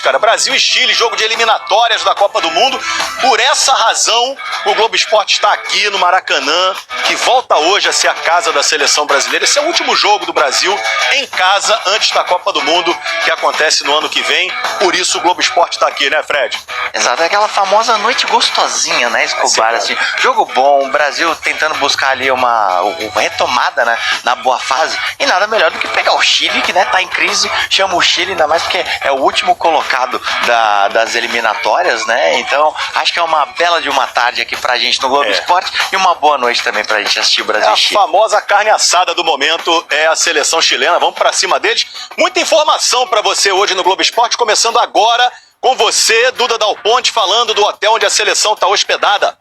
cara. Brasil e Chile, jogo de eliminatórias da Copa do Mundo. Por essa razão, o Globo Esporte está aqui no Maracanã, que volta hoje a ser a casa da seleção brasileira. Esse é o último jogo do Brasil em casa antes da Copa do Mundo, que acontece no ano que vem. Por isso o Globo Esporte está aqui, né, Fred? Exato, é aquela famosa noite gostosinha, né, Escobar? Assim, jogo bom, o Brasil tentando buscar ali uma retomada, né, na boa fase. E nada melhor do que pegar o Chile, que, né, tá em crise. Chama o Chile, ainda mais porque é o último colocado das eliminatórias, né? Então, acho que é uma bela de uma tarde aqui pra gente no Globo Esporte e uma boa noite também pra gente assistir o Brasil e Chile. A famosa carne assada do momento é a seleção chilena. Vamos pra cima deles. Muita informação pra você hoje no Globo Esporte, começando agora com você, Duda Dal Ponte, falando do hotel onde a seleção tá hospedada.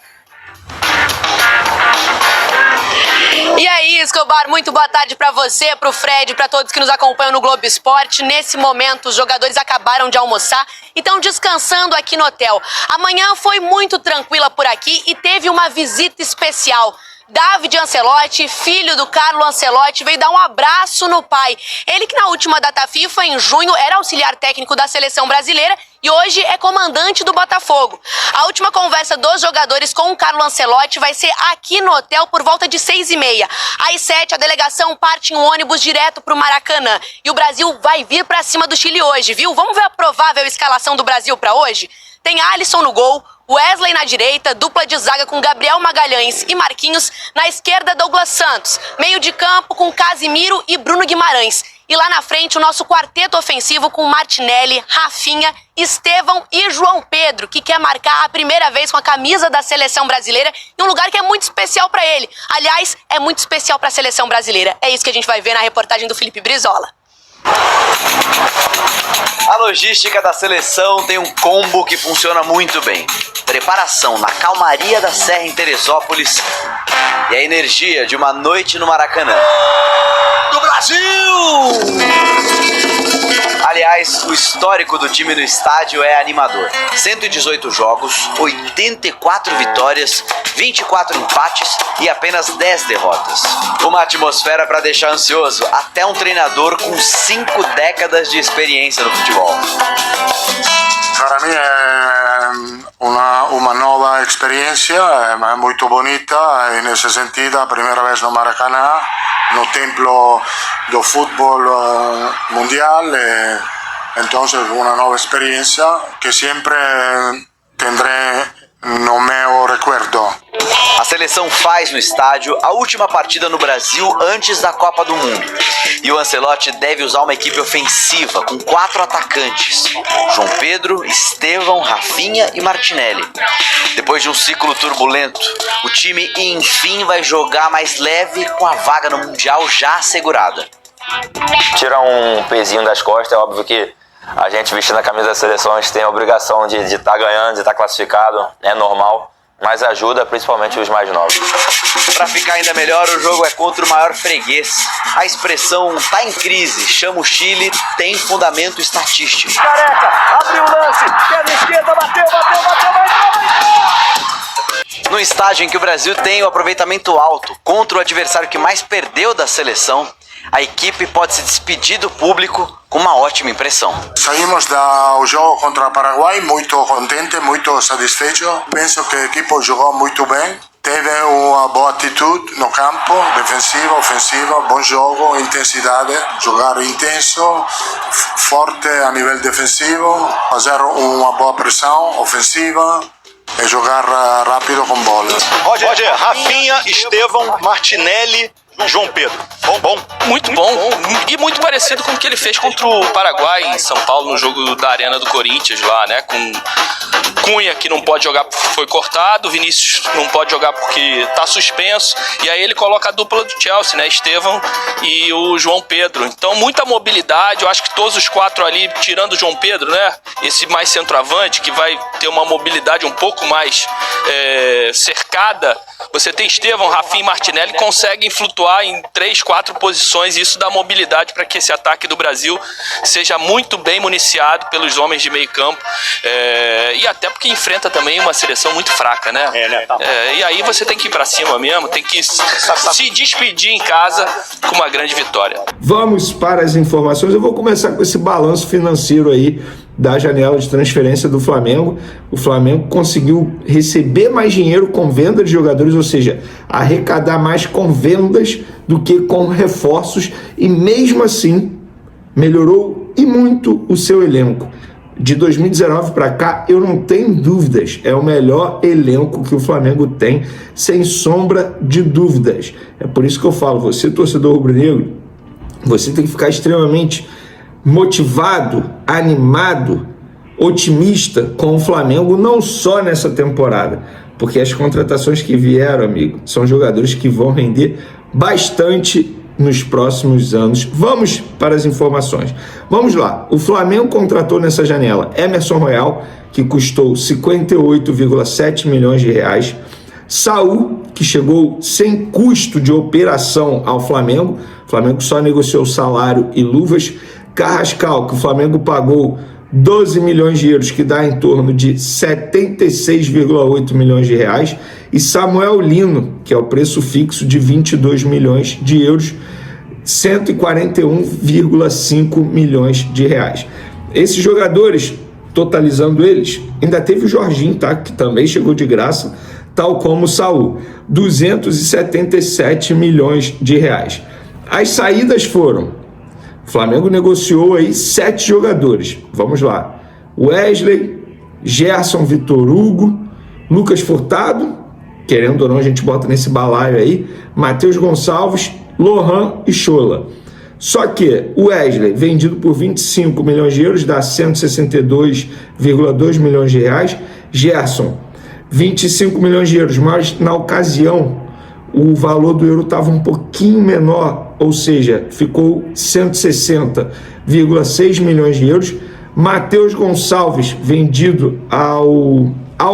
E aí, Escobar, muito boa tarde pra você, pro Fred, pra todos que nos acompanham no Globo Esporte. Nesse momento, os jogadores acabaram de almoçar e estão descansando aqui no hotel. Amanhã foi muito tranquila por aqui e teve uma visita especial. David Ancelotti, filho do Carlo Ancelotti, veio dar um abraço no pai. Ele que na última data FIFA, em junho, era auxiliar técnico da seleção brasileira e hoje é comandante do Botafogo. A última conversa dos jogadores com o Carlo Ancelotti vai ser aqui no hotel por volta de 6h30. Às 7h, a delegação parte em um ônibus direto para o Maracanã. E o Brasil vai vir para cima do Chile hoje, viu? Vamos ver a provável escalação do Brasil para hoje? Tem Alisson no gol, Wesley na direita, dupla de zaga com Gabriel Magalhães e Marquinhos, na esquerda Douglas Santos, meio de campo com Casimiro e Bruno Guimarães. E lá na frente o nosso quarteto ofensivo com Martinelli, Rafinha, Estevão e João Pedro, que quer marcar a primeira vez com a camisa da seleção brasileira em um lugar que é muito especial para ele. Aliás, é muito especial para a seleção brasileira. É isso que a gente vai ver na reportagem do Felipe Brizola. A logística da seleção tem um combo que funciona muito bem. Preparação na calmaria da Serra em Teresópolis e a energia de uma noite no Maracanã. Do Brasil! Aliás, o histórico do time no estádio é animador. 118 jogos, 84 vitórias, 24 empates e apenas 10 derrotas. Uma atmosfera para deixar ansioso até um treinador com 5 décadas de experiência no futebol. Para mim é uma nova experiência, é muito bonita e nesse sentido, a primeira vez no Maracanã, no templo do futebol mundial, então é uma nova experiência que sempre tendré no meu recuerdo. A seleção faz no estádio a última partida no Brasil antes da Copa do Mundo. E o Ancelotti deve usar uma equipe ofensiva com 4 atacantes: João Pedro, Estevão, Rafinha e Martinelli. Depois de um ciclo turbulento, o time enfim vai jogar mais leve com a vaga no Mundial já assegurada. Tira um pezinho das costas, é óbvio que a gente vestindo a camisa da seleção, a gente tem a obrigação de estar ganhando, de estar classificado, é normal. Mas ajuda principalmente os mais novos. Para ficar ainda melhor, o jogo é contra o maior freguês. A expressão "tá em crise, chama o Chile" tem fundamento estatístico. Careca, abriu o lance, perna esquerda, bateu, vai entrar! No estágio em que o Brasil tem o aproveitamento alto contra o adversário que mais perdeu da seleção, a equipe pode se despedir do público com uma ótima impressão. Saímos do jogo contra o Paraguai muito contente, muito satisfeito. Penso que a equipe jogou muito bem. Teve uma boa atitude no campo, defensiva, ofensiva, bom jogo, intensidade, jogar intenso, forte a nível defensivo, fazer uma boa pressão ofensiva e jogar rápido com bola. Roger, Rafinha, Estevão, Martinelli, João Pedro. Bom. Muito bom. E muito parecido com o que ele fez contra o Paraguai em São Paulo, no jogo da Arena do Corinthians lá, né? Com Cunha, que não pode jogar porque foi cortado, Vinícius não pode jogar porque tá suspenso, e aí ele coloca a dupla do Chelsea, né? Estevão e o João Pedro. Então, muita mobilidade. Eu acho que todos os 4 ali, tirando o João Pedro, né? Esse mais centroavante, que vai ter uma mobilidade um pouco mais cercada. Você tem Estevão, Rafinha e Martinelli, conseguem flutuar em 3, 4 posições, e isso dá mobilidade para que esse ataque do Brasil seja muito bem municiado pelos homens de meio campo, e até porque enfrenta também uma seleção muito fraca, né? E aí você tem que ir para cima mesmo, tem que se despedir em casa com uma grande vitória. Vamos para as informações. Eu vou começar com esse balanço financeiro aí da janela de transferência do Flamengo. O Flamengo conseguiu receber mais dinheiro com venda de jogadores, ou seja, arrecadar mais com vendas do que com reforços, e mesmo assim melhorou e muito o seu elenco. De 2019 para cá, eu não tenho dúvidas, é o melhor elenco que o Flamengo tem, sem sombra de dúvidas. É por isso que eu falo, você torcedor rubro-negro, você tem que ficar extremamente motivado, animado, otimista com o Flamengo, não só nessa temporada, porque as contratações que vieram, amigo, são jogadores que vão render bastante nos próximos anos. Vamos para as informações. Vamos lá. O Flamengo contratou nessa janela Emerson Royal, que custou 58,7 milhões de reais. Saul, que chegou sem custo de operação ao Flamengo. O Flamengo só negociou salário e luvas. Carrascal, que o Flamengo pagou 12 milhões de euros, que dá em torno de 76,8 milhões de reais, e Samuel Lino, que é o preço fixo de 22 milhões de euros, 141,5 milhões de reais. Esses jogadores, totalizando eles, ainda teve o Jorginho, tá? Que também chegou de graça, tal como o Saul, 277 milhões de reais. As saídas foram: o Flamengo negociou aí 7 jogadores. Vamos lá. Wesley, Gerson, Vitor Hugo, Lucas Furtado, querendo ou não a gente bota nesse balaio aí, Matheus Gonçalves, Lohan e Chola. Só que o Wesley, vendido por 25 milhões de euros, dá 162,2 milhões de reais. Gerson, 25 milhões de euros, mas na ocasião o valor do euro estava um pouquinho menor, ou seja, ficou 160,6 milhões de euros. Matheus Gonçalves, vendido ao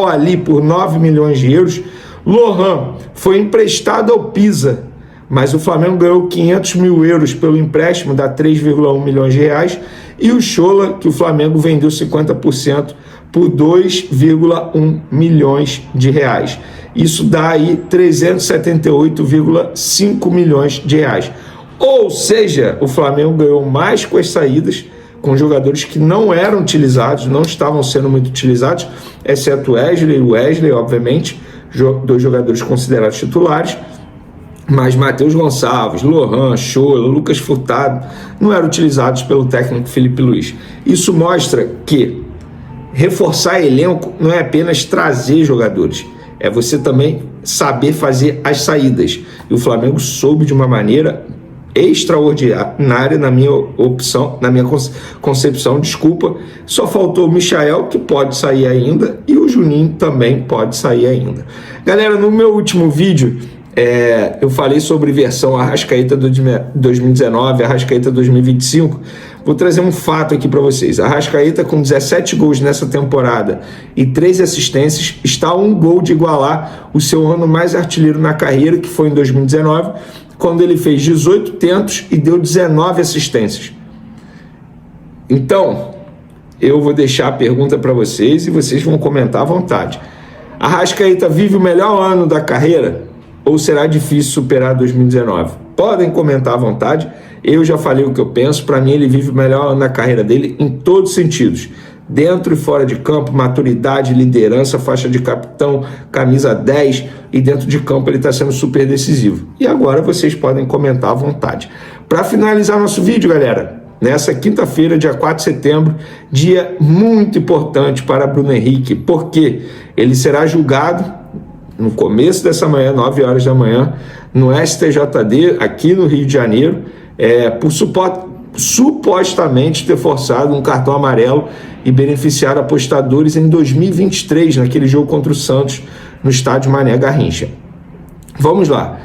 Ali por 9 milhões de euros. Lohan foi emprestado ao Pisa, mas o Flamengo ganhou 500 mil euros pelo empréstimo, dá 3,1 milhões de reais. E o Chola, que o Flamengo vendeu 50% por 2,1 milhões de reais. Isso dá aí 378,5 milhões de reais. Ou seja, o Flamengo ganhou mais com as saídas, com jogadores que não eram utilizados, não estavam sendo muito utilizados, exceto Wesley, obviamente, 2 jogadores considerados titulares, mas Matheus Gonçalves, Lohan, Chola, Lucas Furtado não eram utilizados pelo técnico Felipe Luiz. Isso mostra que reforçar elenco não é apenas trazer jogadores, é você também saber fazer as saídas. E o Flamengo soube de uma maneira extraordinária, na minha concepção, desculpa. Só faltou o Michael, que pode sair ainda, e o Juninho também pode sair ainda. Galera, no meu último vídeo, eu falei sobre versão Arrascaeta 2019, Arrascaeta 2025. Vou trazer um fato aqui para vocês. Arrascaeta, com 17 gols nessa temporada e 3 assistências, está a 1 gol de igualar o seu ano mais artilheiro na carreira, que foi em 2019, quando ele fez 18 tentos e deu 19 assistências. Então, eu vou deixar a pergunta para vocês e vocês vão comentar à vontade. Arrascaeta vive o melhor ano da carreira ou será difícil superar 2019? Podem comentar à vontade. Eu já falei o que eu penso. Para mim, ele vive o melhor ano da carreira dele em todos os sentidos. Dentro e fora de campo, maturidade, liderança, faixa de capitão, camisa 10, e dentro de campo ele está sendo super decisivo. E agora vocês podem comentar à vontade. Para finalizar nosso vídeo, galera, nessa quinta-feira, dia 4 de setembro, dia muito importante para Bruno Henrique, porque ele será julgado no começo dessa manhã, 9 horas da manhã, no STJD, aqui no Rio de Janeiro, por supostamente ter forçado um cartão amarelo e beneficiar apostadores em 2023, naquele jogo contra o Santos, no estádio Mané Garrincha. Vamos lá.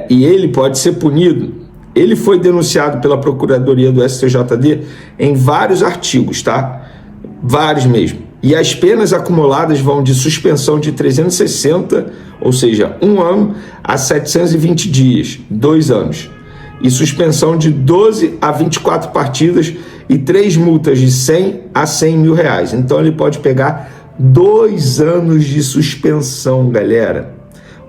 E ele pode ser punido. Ele foi denunciado pela Procuradoria do STJD em vários artigos, tá? Vários mesmo. E as penas acumuladas vão de suspensão de 360, ou seja, 1 ano, a 720 dias, 2 anos. E suspensão de 12 a 24 partidas e 3 multas de 100 a 100 mil reais. Então ele pode pegar 2 anos de suspensão, galera.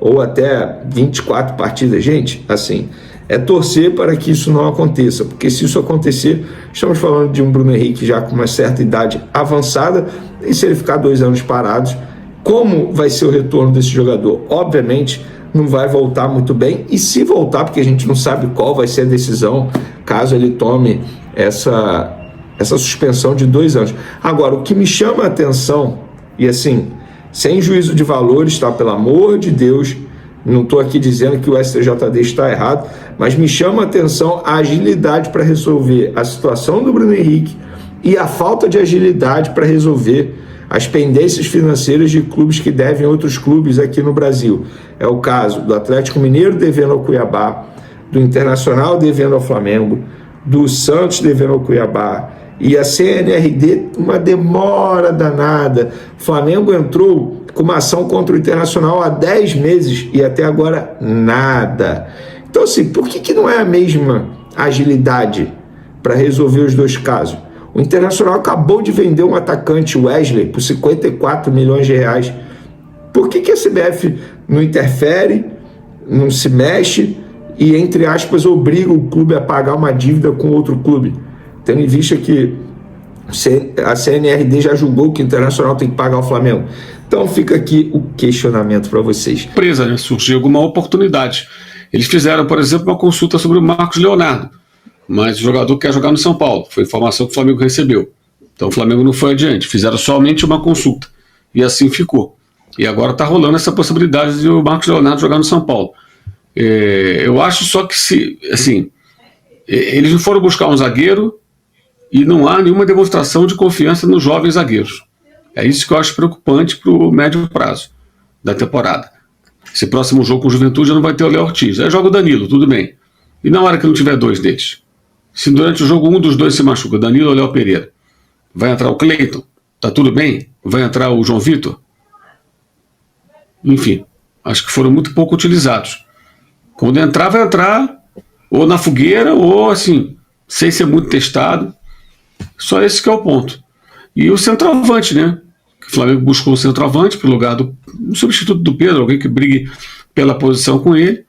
Ou até 24 partidas. Gente, assim, é torcer para que isso não aconteça, porque se isso acontecer, estamos falando de um Bruno Henrique já com uma certa idade avançada, e se ele ficar 2 anos parados, como vai ser o retorno desse jogador? Obviamente não vai voltar muito bem, e se voltar, porque a gente não sabe qual vai ser a decisão, caso ele tome essa suspensão de 2 anos. Agora, o que me chama a atenção, e assim, sem juízo de valores, tá? Pelo amor de Deus, não estou aqui dizendo que o STJD está errado, mas me chama a atenção a agilidade para resolver a situação do Bruno Henrique e a falta de agilidade para resolver as pendências financeiras de clubes que devem a outros clubes aqui no Brasil. É o caso do Atlético Mineiro devendo ao Cuiabá, do Internacional devendo ao Flamengo, do Santos devendo ao Cuiabá, e a CNRD, uma demora danada. O Flamengo entrou com uma ação contra o Internacional há 10 meses e até agora nada. Então, assim, por que não é a mesma agilidade para resolver os 2 casos? O Internacional acabou de vender um atacante, Wesley, por 54 milhões de reais. Por que a CBF não interfere, não se mexe e, entre aspas, obriga o clube a pagar uma dívida com outro clube? Tendo em vista que a CNRD já julgou que o Internacional tem que pagar o Flamengo. Então fica aqui o questionamento para vocês. Empresa, né? Surgiu alguma oportunidade. Eles fizeram, por exemplo, uma consulta sobre o Marcos Leonardo, mas o jogador quer jogar no São Paulo. Foi a informação que o Flamengo recebeu. Então o Flamengo não foi adiante. Fizeram somente uma consulta. E assim ficou. E agora está rolando essa possibilidade de o Marcos Leonardo jogar no São Paulo. Eu acho só que eles não foram buscar um zagueiro e não há nenhuma demonstração de confiança nos jovens zagueiros. É isso que eu acho preocupante para o médio prazo da temporada. Esse próximo jogo com o Juventude já não vai ter o Léo Ortiz. Aí joga o Danilo, tudo bem. E na hora que não tiver 2 deles? Se durante o jogo um dos 2 se machuca, Danilo ou Léo Pereira, vai entrar o Cleiton? Tá tudo bem? Vai entrar o João Vitor? Enfim, acho que foram muito pouco utilizados. Quando entrar, vai entrar ou na fogueira ou assim, sem ser muito testado. Só esse que é o ponto. E o centroavante, né? O Flamengo buscou o centroavante para o lugar do substituto do Pedro, alguém que brigue pela posição com ele,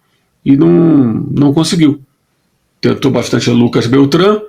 e não conseguiu. Tentou bastante o Lucas Beltrán.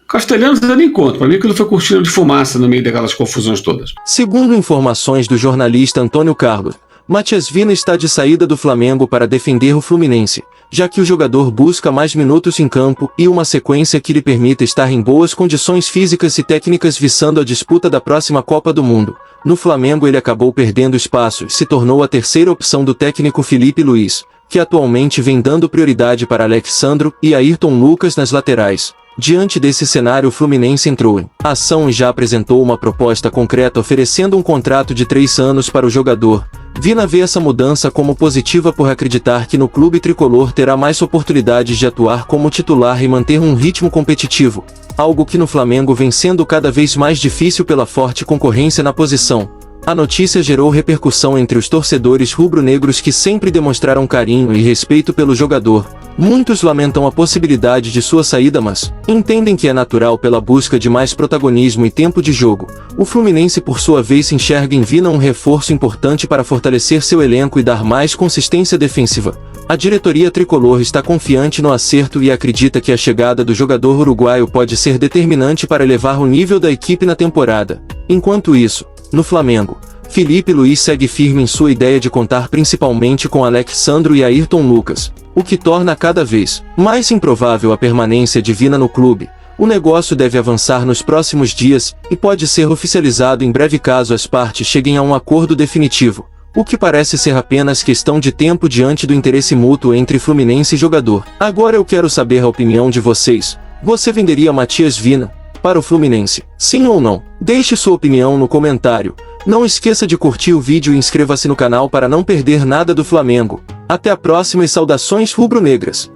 Castelhanos ainda nem conta. Para mim aquilo foi cortina de fumaça no meio daquelas confusões todas. Segundo informações do jornalista Antônio Carlos, Matias Vina está de saída do Flamengo para defender o Fluminense, já que o jogador busca mais minutos em campo e uma sequência que lhe permita estar em boas condições físicas e técnicas visando a disputa da próxima Copa do Mundo. No Flamengo ele acabou perdendo espaço e se tornou a terceira opção do técnico Felipe Luiz, que atualmente vem dando prioridade para Alex Sandro e Ayrton Lucas nas laterais. Diante desse cenário, o Fluminense entrou em ação e já apresentou uma proposta concreta oferecendo um contrato de 3 anos para o jogador. Vina vê essa mudança como positiva por acreditar que no clube tricolor terá mais oportunidades de atuar como titular e manter um ritmo competitivo, algo que no Flamengo vem sendo cada vez mais difícil pela forte concorrência na posição. A notícia gerou repercussão entre os torcedores rubro-negros que sempre demonstraram carinho e respeito pelo jogador. Muitos lamentam a possibilidade de sua saída, mas entendem que é natural pela busca de mais protagonismo e tempo de jogo. O Fluminense, por sua vez, se enxerga em Vina um reforço importante para fortalecer seu elenco e dar mais consistência defensiva. A diretoria tricolor está confiante no acerto e acredita que a chegada do jogador uruguaio pode ser determinante para elevar o nível da equipe na temporada. Enquanto isso, no Flamengo, Felipe Luiz segue firme em sua ideia de contar principalmente com Alex Sandro e Ayrton Lucas, o que torna cada vez mais improvável a permanência de Vina no clube. O negócio deve avançar nos próximos dias e pode ser oficializado em breve caso as partes cheguem a um acordo definitivo, o que parece ser apenas questão de tempo diante do interesse mútuo entre Fluminense e jogador. Agora eu quero saber a opinião de vocês. Você venderia Matias Vina para o Fluminense? Sim ou não? Deixe sua opinião no comentário. Não esqueça de curtir o vídeo e inscreva-se no canal para não perder nada do Flamengo. Até a próxima e saudações rubro-negras!